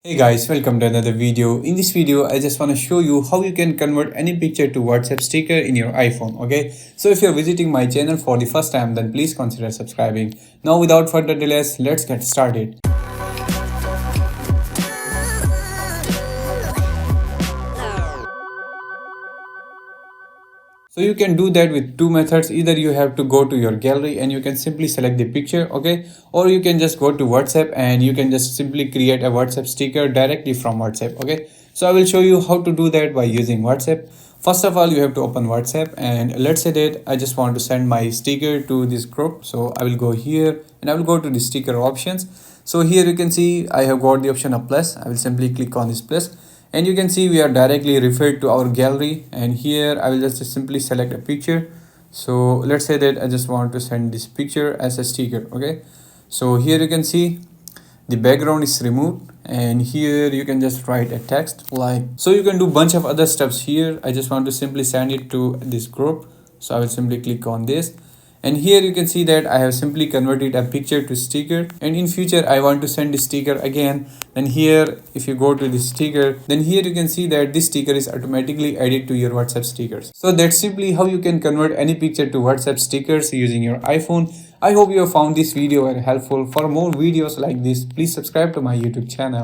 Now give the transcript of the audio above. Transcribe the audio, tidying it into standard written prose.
Hey guys, welcome to another video. In this video, I just want to show you how you can convert any picture to WhatsApp sticker in your iPhone, okay? So if you're visiting my channel for the first time, then please consider subscribing. Now without further delays, let's get started. So you can do that with two methods. Either you have to go to your gallery and you can simply select the picture, okay? Or you can just go to WhatsApp and you can just simply create a WhatsApp sticker directly from WhatsApp, okay? So I will show you how to do that by using WhatsApp. First of all, you have to open WhatsApp and let's say that I just want to send my sticker to this group. So I will go here and I will go to the sticker options. So here you can see I have got the option of plus. I will simply click on this plus and you can see we are directly referred to our gallery, and here I will just simply select a picture. So let's say that I just want to send this picture as a sticker, okay? So here you can see the background is removed and here you can just write a text like so. You can do bunch of other steps here. I just want to simply send it to this group, so I will simply click on this, and here you can see that I have simply converted a picture to sticker, and in future I want to send the sticker again. Then here if you go to the sticker, then here you can see that this sticker is automatically added to your WhatsApp stickers. So that's simply how you can convert any picture to WhatsApp stickers using your iPhone. I hope you have found this video very helpful. For more videos like this, please subscribe to my YouTube channel.